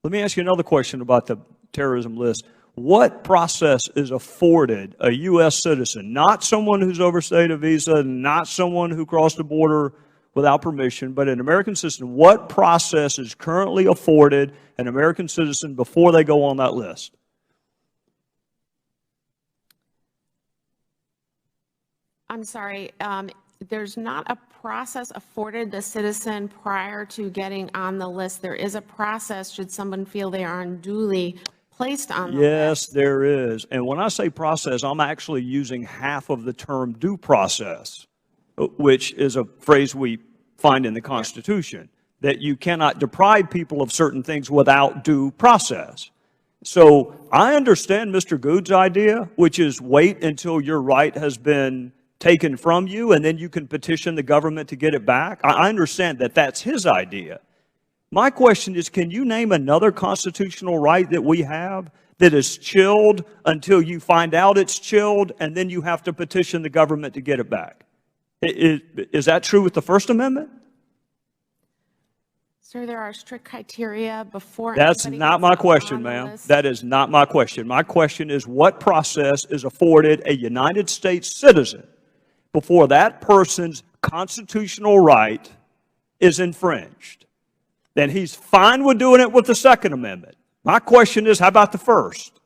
Let me ask you another question about the terrorism list. What process is afforded a U.S. citizen, not someone who's overstayed a visa, not someone who crossed the border without permission, but an American citizen? What process is currently afforded an American citizen before they go on that list? I'm sorry. There's not a process afforded the citizen prior to getting on the list. There is a process should someone feel they are unduly placed on the list. Yes, there is. And when I say process, I'm actually using half of the term due process, which is a phrase we find in the Constitution, that you cannot deprive people of certain things without due process. So I understand Mr. Good's idea, which is wait until your right has been taken from you, and then you can petition the government to get it back. I understand that that's his idea. My question is, can you name another constitutional right that we have that is chilled until you find out it's chilled, and then you have to petition the government to get it back? Is that true with the First Amendment? Sir, there are strict criteria before. That's not my question, ma'am. That is not my question. My question is, what process is afforded a United States citizen before that person's constitutional right is infringed? Then he's fine with doing it with the Second Amendment. My question is, how about the First?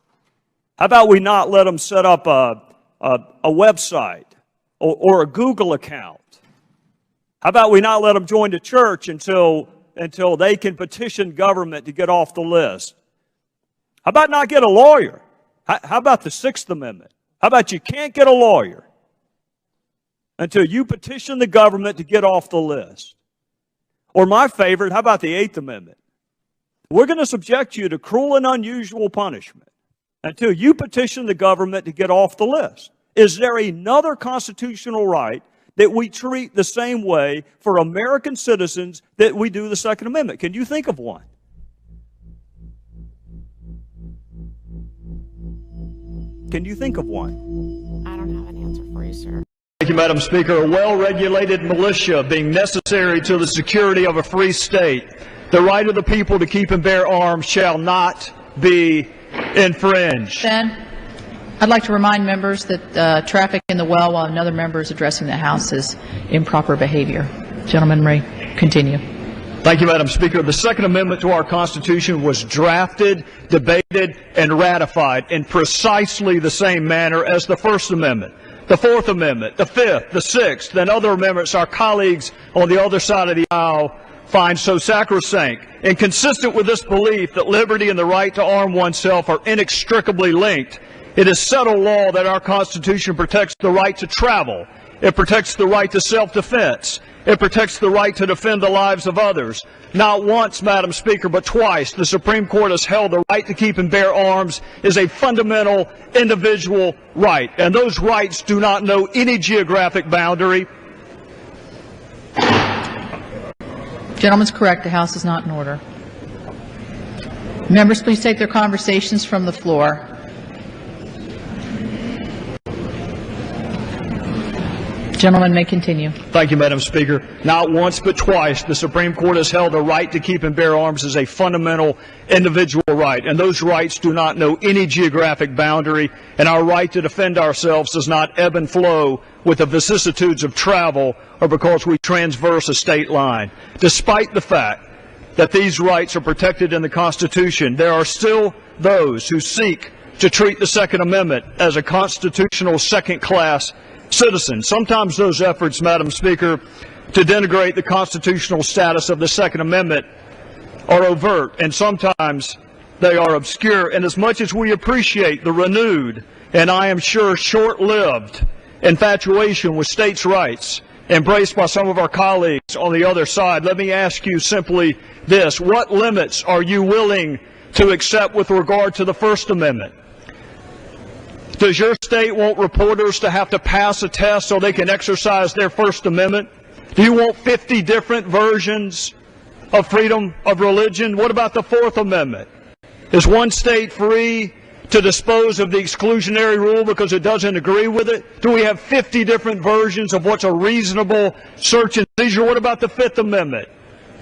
How about we not let them set up a website or a Google account? How about we not let them join the church until they can petition government to get off the list? How about not get a lawyer? How about the Sixth Amendment? How about you can't get a lawyer until you petition the government to get off the list? Or my favorite, how about the Eighth Amendment? We're going to subject you to cruel and unusual punishment until you petition the government to get off the list. Is there another constitutional right that we treat the same way for American citizens that we do the Second Amendment? Can you think of one? Can you think of one? I don't have an answer for you, sir. Thank you, Madam Speaker. A well-regulated militia being necessary to the security of a free state, the right of the people to keep and bear arms shall not be infringed. Ben, I'd like to remind members that traffic in the well while another member is addressing the House is improper behavior. Gentleman may continue. Thank you, Madam Speaker. The Second Amendment to our Constitution was drafted, debated, and ratified in precisely the same manner as the First Amendment, the Fourth Amendment, the Fifth, the Sixth, and other amendments our colleagues on the other side of the aisle find so sacrosanct. And consistent with this belief that liberty and the right to arm oneself are inextricably linked, it is settled law that our Constitution protects the right to travel. It protects the right to self-defense. It protects the right to defend the lives of others. Not once, Madam Speaker, but twice, the Supreme Court has held the right to keep and bear arms is a fundamental individual right, and those rights do not know any geographic boundary. Gentleman's correct. The House is not in order. Members, please take their conversations from the floor. Gentleman may continue. Thank you, Madam Speaker. Not once but twice, the Supreme Court has held the right to keep and bear arms as a fundamental individual right, and those rights do not know any geographic boundary, and our right to defend ourselves does not ebb and flow with the vicissitudes of travel or because we transverse a state line. Despite the fact that these rights are protected in the Constitution, there are still those who seek to treat the Second Amendment as a constitutional second-class citizen. Sometimes those efforts, Madam Speaker, to denigrate the constitutional status of the Second Amendment are overt, and sometimes they are obscure. And as much as we appreciate the renewed and I am sure short-lived infatuation with states' rights embraced by some of our colleagues on the other side, let me ask you simply this: what limits are you willing to accept with regard to the First Amendment? Does your state want reporters to have to pass a test so they can exercise their First Amendment? Do you want 50 different versions of freedom of religion? What about the Fourth Amendment? Is one state free to dispose of the exclusionary rule because it doesn't agree with it? Do we have 50 different versions of what's a reasonable search and seizure? What about the Fifth Amendment?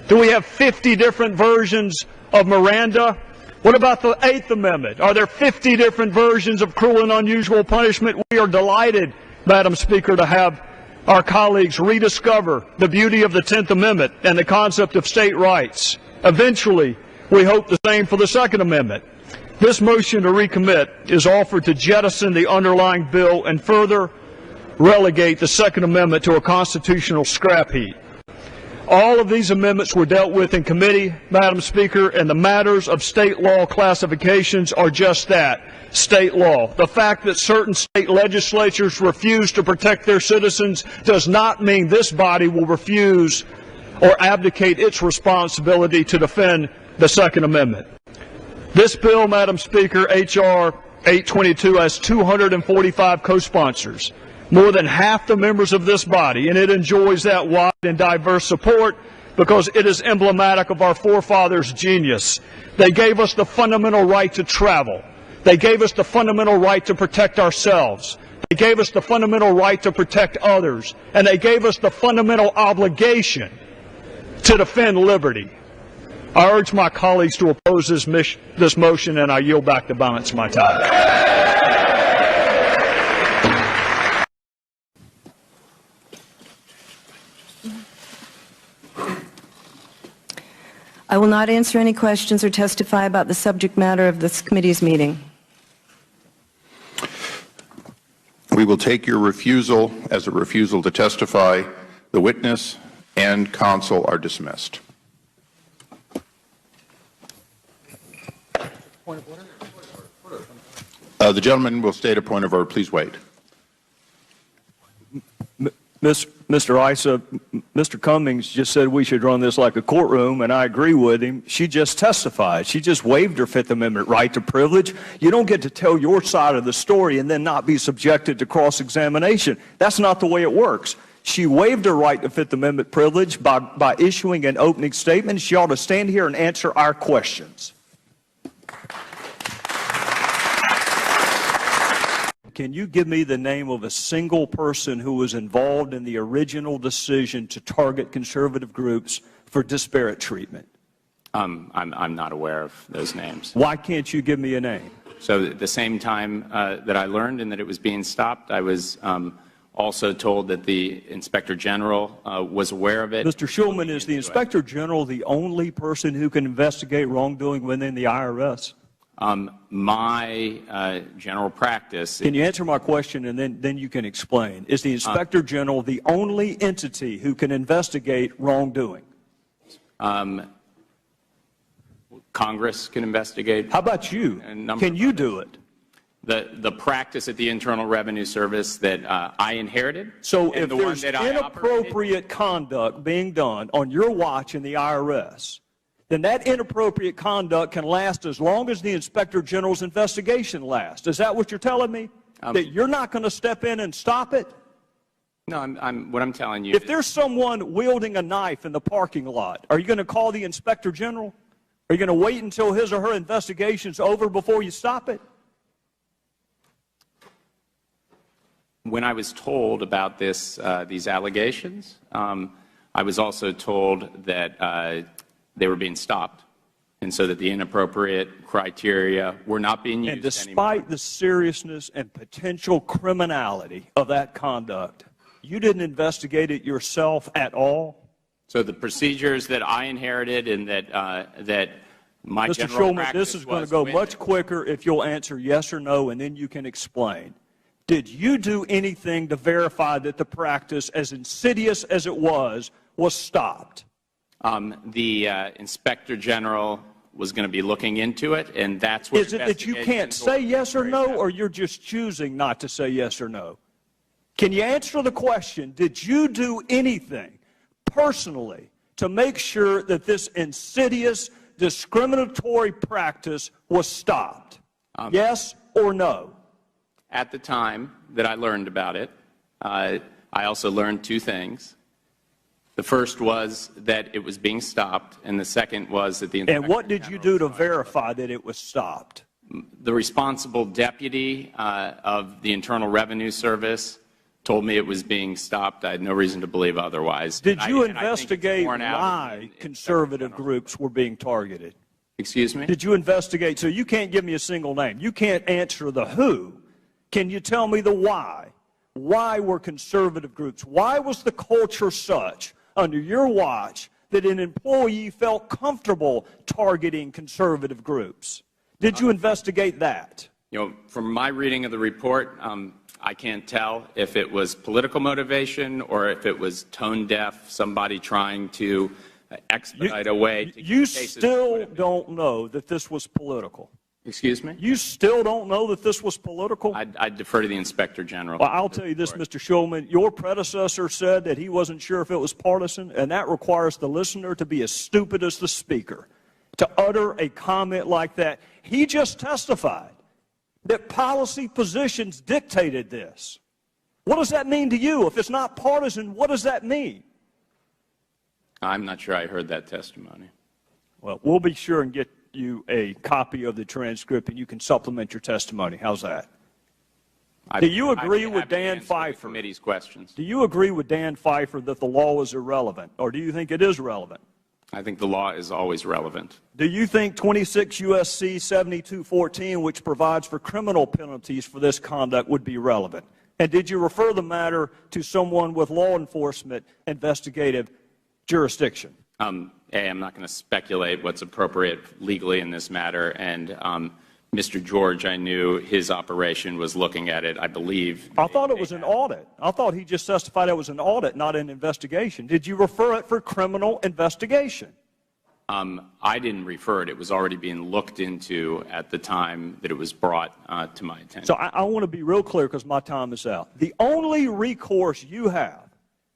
Do we have 50 different versions of Miranda What about the Eighth Amendment? Are there 50 different versions of cruel and unusual punishment? We are delighted, Madam Speaker, to have our colleagues rediscover the beauty of the 10th Amendment and the concept of state rights. Eventually, we hope the same for the Second Amendment. This motion to recommit is offered to jettison the underlying bill and further relegate the Second Amendment to a constitutional scrap heap. All of these amendments were dealt with in committee, Madam Speaker, and the matters of state law classifications are just that, state law. The fact that certain state legislatures refuse to protect their citizens does not mean this body will refuse or abdicate its responsibility to defend the Second Amendment. This bill, Madam Speaker, H.R. 822, has 245 co-sponsors, more than half the members of this body, and it enjoys that wide and diverse support because it is emblematic of our forefathers' genius. They gave us the fundamental right to travel. They gave us the fundamental right to protect ourselves. They gave us the fundamental right to protect others. And they gave us the fundamental obligation to defend liberty. I urge my colleagues to oppose this motion, and I yield back the balance of my time. I will not answer any questions or testify about the subject matter of this committee's meeting. We will take your refusal as a refusal to testify. The witness and counsel are dismissed. Point of order? The gentleman will state a point of order. Please wait. Mr. Issa, Mr. Cummings just said we should run this like a courtroom, and I agree with him. She just testified. She just waived her Fifth Amendment right to privilege. You don't get to tell your side of the story and then not be subjected to cross-examination. That's not the way it works. She waived her right to Fifth Amendment privilege by issuing an opening statement. She ought to stand here and answer our questions. Can you give me the name of a single person who was involved in the original decision to target conservative groups for disparate treatment? I'm not aware of those names. Why can't you give me a name? So at the same time that I learned and that it was being stopped, I was also told that the Inspector General was aware of it. Mr. Shulman, is the Inspector General the only person who can investigate wrongdoing within the IRS? My general practice. Can you answer my question, and then you can explain? Is the Inspector General the only entity who can investigate wrongdoing? Congress can investigate. How about you? Can you do it? The practice at the Internal Revenue Service that I inherited. So if there's inappropriate conduct being done on your watch in the IRS, then that inappropriate conduct can last as long as the Inspector General's investigation lasts. Is that what you're telling me? That you're not going to step in and stop it? No, what I'm telling you. If there's someone wielding a knife in the parking lot, are you going to call the Inspector General? Are you going to wait until his or her investigation's over before you stop it? When I was told about these allegations, I was also told that they were being stopped, and so that the inappropriate criteria were not being used anymore. And despite the seriousness and potential criminality of that conduct, you didn't investigate it yourself at all? So the procedures that I inherited and that my Mr. general Shulman, practice this is going to go much quicker if you'll answer yes or no, and then you can explain. Did you do anything to verify that the practice, as insidious as it was stopped? The Inspector General was going to be looking into it, and that's what. Is it that you can't say yes or no, or you're just choosing not to say yes or no? Can you answer the question, did you do anything personally to make sure that this insidious, discriminatory practice was stopped? Yes or no? At the time that I learned about it, I also learned two things. The first was that it was being stopped, and the second was that the Inspector And what did you do to verify that it was stopped? The responsible deputy of the Internal Revenue Service told me it was being stopped. I had no reason to believe otherwise. Did you investigate why conservative groups were being targeted? Excuse me? Did you investigate? So you can't give me a single name. You can't answer the who. Can you tell me the why? Why were conservative groups? Why was the culture such under your watch that an employee felt comfortable targeting conservative groups? Did you investigate that? You know, from my reading of the report, I can't tell if it was political motivation or if it was tone deaf, somebody trying to expedite a way to You still don't know that this was political. Excuse me? You still don't know that this was political? I defer to the Inspector General. Well, I'll tell you this, Mr. Shulman. Your predecessor said that he wasn't sure if it was partisan, and that requires the listener to be as stupid as the speaker to utter a comment like that. He just testified that policy positions dictated this. What does that mean to you? If it's not partisan, what does that mean? I'm not sure I heard that testimony. Well, we'll be sure and get you a copy of the transcript, and you can supplement your testimony. How's that? Do you agree with Dan Pfeiffer? Committee's questions. Do you agree with Dan Pfeiffer that the law is irrelevant, or do you think it is relevant? I think the law is always relevant. Do you think 26 U.S.C. 7214, which provides for criminal penalties for this conduct, would be relevant? And did you refer the matter to someone with law enforcement investigative jurisdiction? I'm not going to speculate what's appropriate legally in this matter. And Mr. George, I knew his operation was looking at it, I believe. I thought it was an audit. I thought he just testified it was an audit, not an investigation. Did you refer it for criminal investigation? I didn't refer it. It was already being looked into at the time that it was brought to my attention. So I want to be real clear because my time is out. The only recourse you have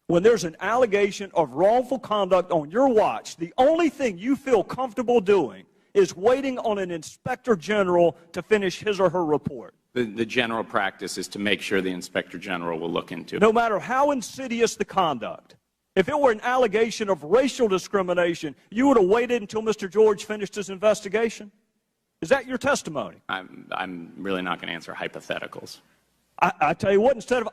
when there's an allegation of wrongful conduct on your watch, the only thing you feel comfortable doing is waiting on an inspector general to finish his or her report. The general practice is to make sure the inspector general will look into it. No matter how insidious the conduct. If it were an allegation of racial discrimination, you would have waited until Mr. George finished his investigation? Is that your testimony? I'm really not going to answer hypotheticals. I tell you what, instead of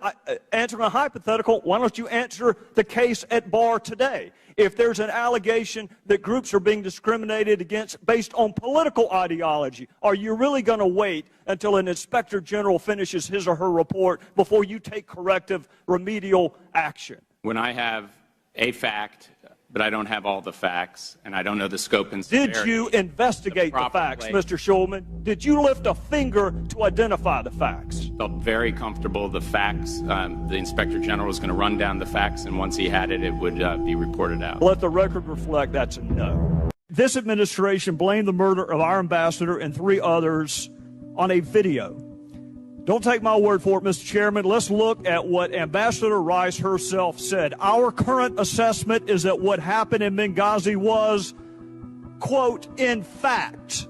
answering a hypothetical, why don't you answer the case at bar today? If there's an allegation that groups are being discriminated against based on political ideology, are you really going to wait until an inspector general finishes his or her report before you take corrective remedial action? When I have a fact, but I don't have all the facts, and I don't know the scope and severity. Did you investigate the facts, Mr. Shulman? Did you lift a finger to identify the facts? Felt very comfortable. The facts, the Inspector General was going to run down the facts, and once he had it, it would be reported out. Let the record reflect that's a no. This administration blamed the murder of our ambassador and 3 others on a video. Don't take my word for it, Mr. Chairman. Let's look at what Ambassador Rice herself said. Our current assessment is that what happened in Benghazi was, quote, in fact,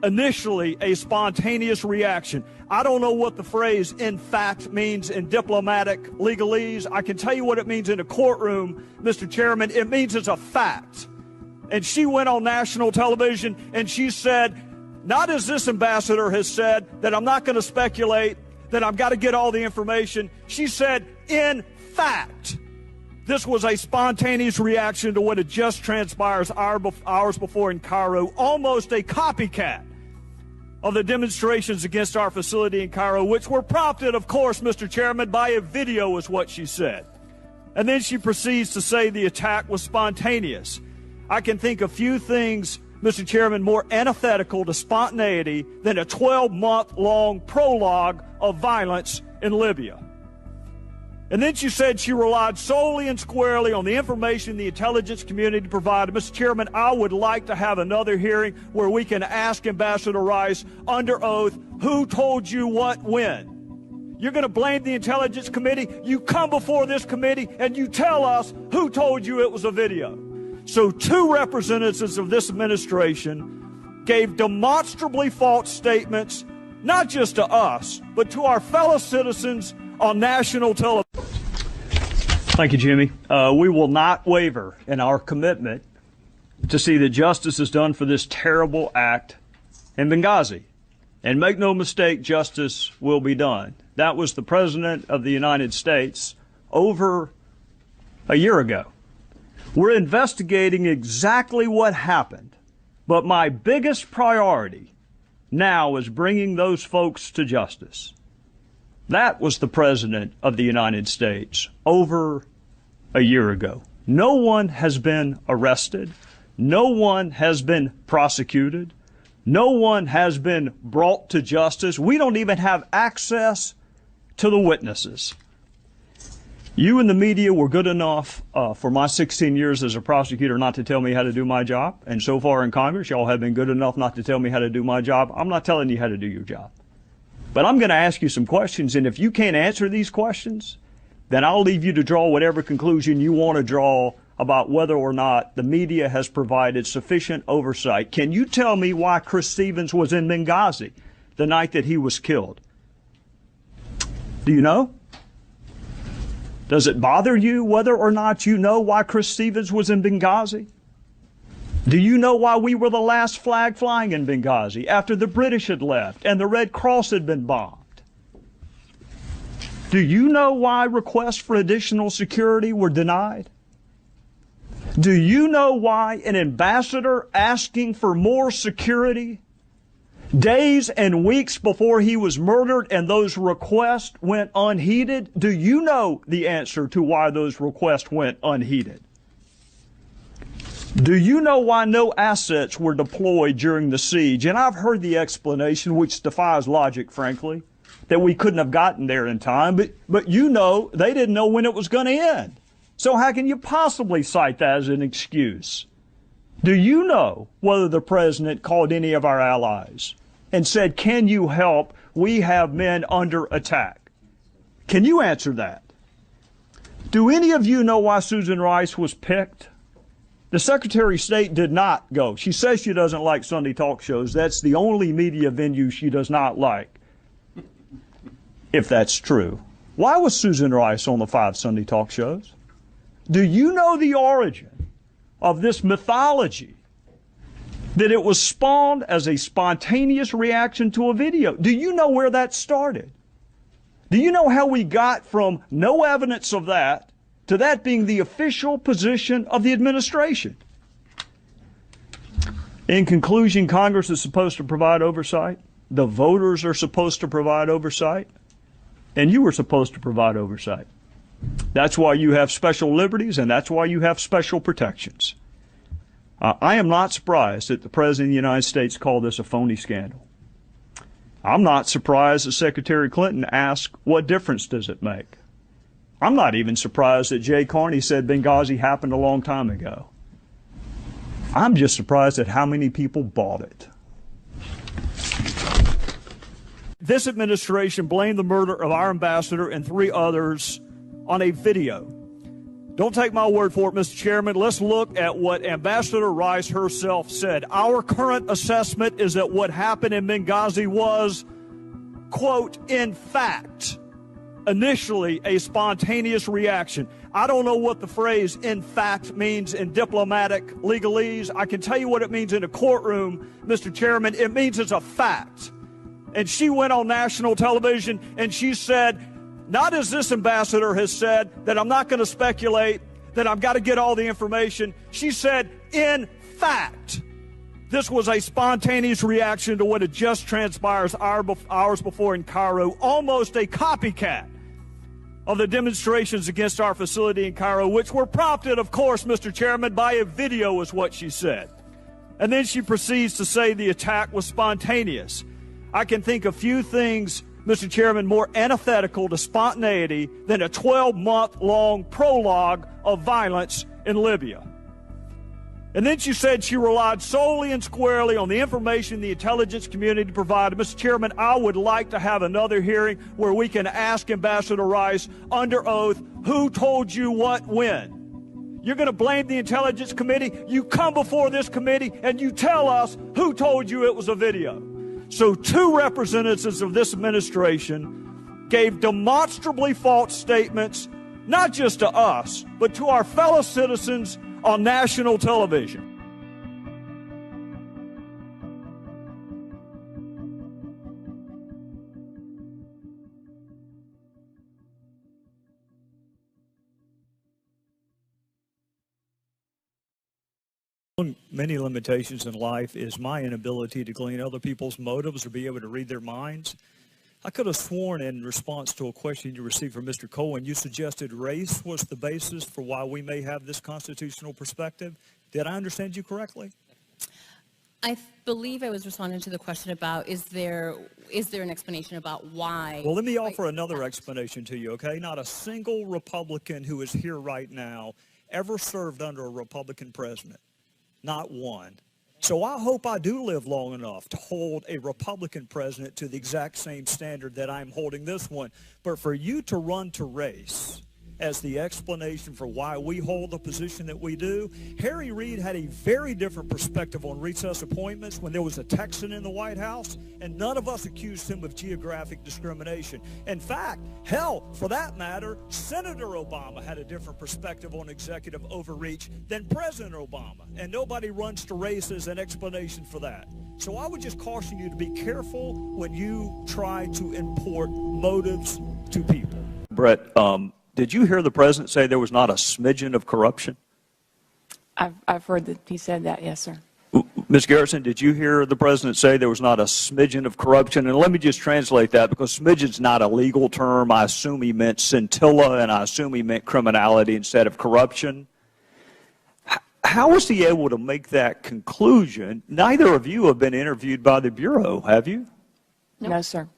initially a spontaneous reaction. I don't know what the phrase in fact means in diplomatic legalese. I can tell you what it means in a courtroom, Mr. Chairman. It means it's a fact. And she went on national television and she said, not as this ambassador has said, that I'm not going to speculate, that I've got to get all the information. She said, in fact, this was a spontaneous reaction to what had just transpired hours before in Cairo, almost a copycat of the demonstrations against our facility in Cairo, which were prompted, of course, Mr. Chairman, by a video, is what she said. And then she proceeds to say the attack was spontaneous. I can think of few things, Mr. Chairman, more antithetical to spontaneity than a 12-month-long prologue of violence in Libya. And then she said she relied solely and squarely on the information the intelligence community provided. Mr. Chairman, I would like to have another hearing where we can ask Ambassador Rice under oath, who told you what when? You're going to blame the intelligence committee? You come before this committee and you tell us who told you it was a video. So 2 representatives of this administration gave demonstrably false statements, not just to us, but to our fellow citizens on national television. Thank you, Jimmy. We will not waver in our commitment to see that justice is done for this terrible act in Benghazi. And make no mistake, justice will be done. That was the President of the United States over a year ago. We're investigating exactly what happened But my biggest priority now is bringing those folks to justice. That was the President of the United States over a year ago. No one has been arrested. No one has been prosecuted. No one has been brought to justice. We don't even have access to the witnesses. You and the media were good enough for my 16 years as a prosecutor not to tell me how to do my job. And so far in Congress, y'all have been good enough not to tell me how to do my job. I'm not telling you how to do your job. But I'm going to ask you some questions, and if you can't answer these questions, then I'll leave you to draw whatever conclusion you want to draw about whether or not the media has provided sufficient oversight. Can you tell me why Chris Stevens was in Benghazi the night that he was killed? Do you know? Does it bother you whether or not you know why Chris Stevens was in Benghazi? Do you know why we were the last flag flying in Benghazi after the British had left and the Red Cross had been bombed? Do you know why requests for additional security were denied? Do you know why an ambassador asking for more security days and weeks before he was murdered and those requests went unheeded? Do you know the answer to why those requests went unheeded? Do you know why no assets were deployed during the siege? And I've heard the explanation, which defies logic, frankly, that we couldn't have gotten there in time. But you know, they didn't know when it was going to end. So how can you possibly cite that as an excuse? Do you know whether the president called any of our allies and said, can you help? We have men under attack. Can you answer that? Do any of you know why Susan Rice was picked? The Secretary of State did not go. She says she doesn't like Sunday talk shows. That's the only media venue she does not like, if that's true. Why was Susan Rice on the 5 Sunday talk shows? Do you know the origin of this mythology that it was spawned as a spontaneous reaction to a video? Do you know where that started? Do you know how we got from no evidence of that to that being the official position of the administration? In conclusion, Congress is supposed to provide oversight. The voters are supposed to provide oversight. And you are supposed to provide oversight. That's why you have special liberties, and that's why you have special protections. I am not surprised that the President of the United States called this a phony scandal. I'm not surprised that Secretary Clinton asked, what difference does it make? I'm not even surprised that Jay Carney said Benghazi happened a long time ago. I'm just surprised at how many people bought it. This administration blamed the murder of our ambassador and 3 others on a video. Don't take my word for it, Mr. Chairman. Let's look at what Ambassador Rice herself said. Our current assessment is that what happened in Benghazi was, quote, in fact, initially a spontaneous reaction. I don't know what the phrase in fact means in diplomatic legalese. I can tell you what it means in a courtroom, Mr. Chairman. It means it's a fact. And she went on national television and she said, not as this ambassador has said, that I'm not going to speculate, that I've got to get all the information. She said, in fact, this was a spontaneous reaction to what had just transpired hours before in Cairo, almost a copycat of the demonstrations against our facility in Cairo, which were prompted, of course, Mr. Chairman, by a video, is what she said. And then she proceeds to say the attack was spontaneous. I can think of few things, Mr. Chairman, more antithetical to spontaneity than a 12-month-long prologue of violence in Libya. And then she said she relied solely and squarely on the information the intelligence community provided. Mr. Chairman, I would like to have another hearing where we can ask Ambassador Rice under oath, who told you what when? You're going to blame the intelligence committee? You come before this committee and you tell us who told you it was a video. So 2 representatives of this administration gave demonstrably false statements, not just to us, but to our fellow citizens on national television. Many limitations in life is my inability to glean other people's motives or be able to read their minds. I could have sworn in response to a question you received from Mr. Cohen, you suggested race was the basis for why we may have this constitutional perspective. Did I understand you correctly? I believe I was responding to the question about is there an explanation about why? Well, let me offer another explanation to you, okay? Not a single Republican who is here right now ever served under a Republican president. Not one. So I hope I do live long enough to hold a Republican president to the exact same standard that I'm holding this one. But for you to run to race as the explanation for why we hold the position that we do, Harry Reid had a very different perspective on recess appointments when there was a Texan in the White House, and none of us accused him of geographic discrimination. In fact, hell, for that matter, Senator Obama had a different perspective on executive overreach than President Obama, and nobody runs to race as an explanation for that. So I would just caution you to be careful when you try to import motives to people. Brett, did you hear the president say there was not a smidgen of corruption? I've heard that he said that, yes, sir. Ms. Garrison, did you hear the president say there was not a smidgen of corruption? And let me just translate that, because smidgen's not a legal term. I assume he meant scintilla, and I assume he meant criminality instead of corruption. How was he able to make that conclusion? Neither of you have been interviewed by the Bureau, have you? No, sir.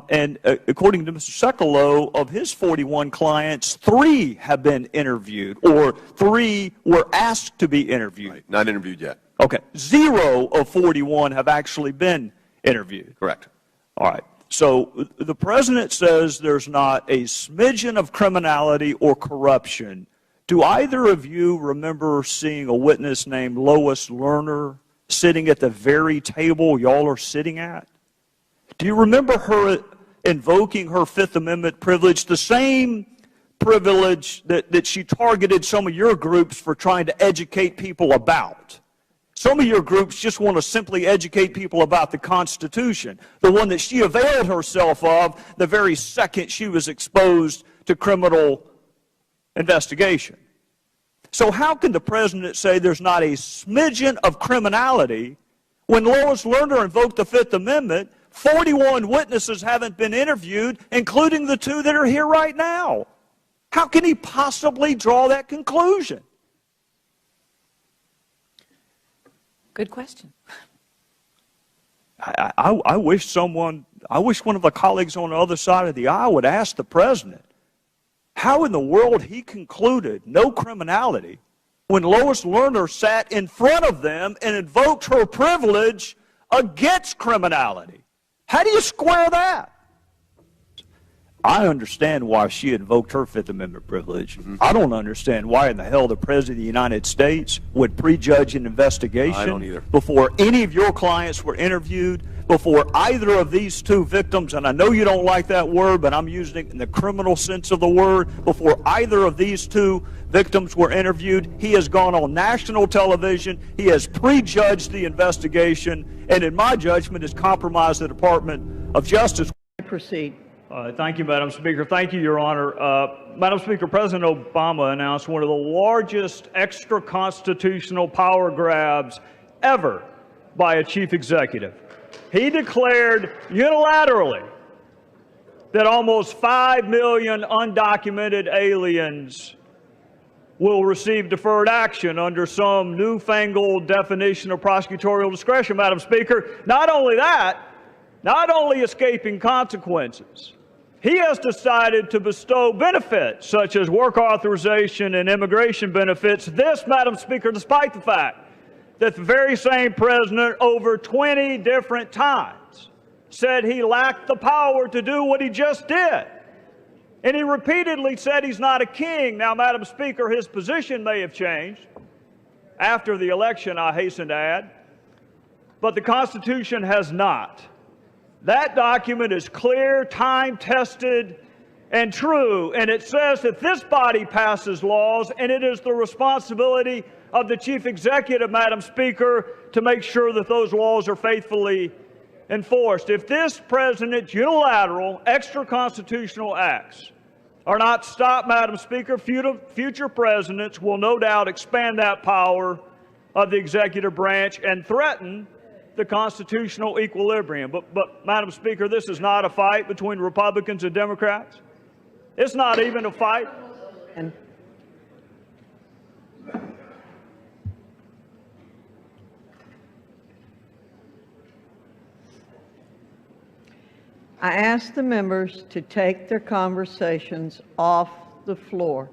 And according to Mr. Sekulow, of his 41 clients, 3 have been interviewed, or 3 were asked to be interviewed. Right. Not interviewed yet. Okay. 0 of 41 have actually been interviewed. Correct. All right. So the president says there's not a smidgen of criminality or corruption. Do either of you remember seeing a witness named Lois Lerner sitting at the very table y'all are sitting at? Do you remember her invoking her Fifth Amendment privilege, the same privilege that she targeted some of your groups for trying to educate people about? Some of your groups just want to simply educate people about the Constitution, the one that she availed herself of the very second she was exposed to criminal investigation. So how can the president say there's not a smidgen of criminality when Lois Lerner invoked the Fifth Amendment? 41 witnesses haven't been interviewed, including the 2 that are here right now. How can he possibly draw that conclusion? Good question. I wish one of the colleagues on the other side of the aisle would ask the president how in the world he concluded no criminality when Lois Lerner sat in front of them and invoked her privilege against criminality. How do you square that? I understand why she invoked her Fifth Amendment privilege. I don't understand why in the hell the President of the United States would prejudge an investigation I don't either. before any of your clients were interviewed, before either of these 2 victims, and I know you don't like that word, but I'm using it in the criminal sense of the word, before either of these 2 victims were interviewed. He has gone on national television. He has prejudged the investigation, and in my judgment has compromised the Department of Justice. Proceed. Thank you, Madam Speaker. Thank you, Your Honor. Madam Speaker, President Obama announced one of the largest extra-constitutional power grabs ever by a chief executive. He declared unilaterally that almost 5 million undocumented aliens will receive deferred action under some newfangled definition of prosecutorial discretion, Madam Speaker. Not only that, not only escaping consequences, he has decided to bestow benefits such as work authorization and immigration benefits. This, Madam Speaker, despite the fact that the very same president over 20 different times said he lacked the power to do what he just did. And he repeatedly said he's not a king. Now, Madam Speaker, his position may have changed after the election, I hasten to add, but the Constitution has not. That document is clear, time-tested, and true, and it says that this body passes laws, and it is the responsibility of the chief executive, Madam Speaker, to make sure that those laws are faithfully enforced. If this president's unilateral, extra-constitutional acts are not stopped, Madam Speaker, future presidents will no doubt expand that power of the executive branch and threaten the constitutional equilibrium. But Madam Speaker, this is not a fight between Republicans and Democrats. It's not even a fight. And I ask the members to take their conversations off the floor.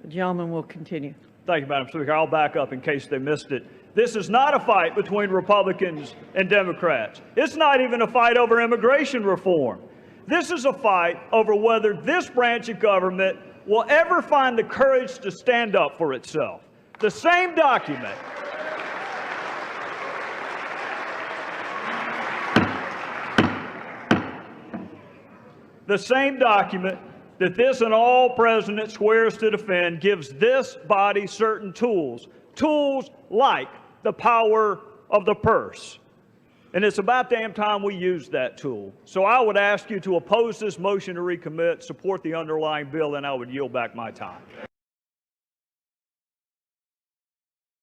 The gentleman will continue. Thank you, Madam Speaker. I'll back up in case they missed it. This is not a fight between Republicans and Democrats. It's not even a fight over immigration reform. This is a fight over whether this branch of government will ever find the courage to stand up for itself. The same document that this and all president swears to defend gives this body certain tools like the power of the purse. And it's about damn time we use that tool. So I would ask you to oppose this motion to recommit, support the underlying bill, and I would yield back my time.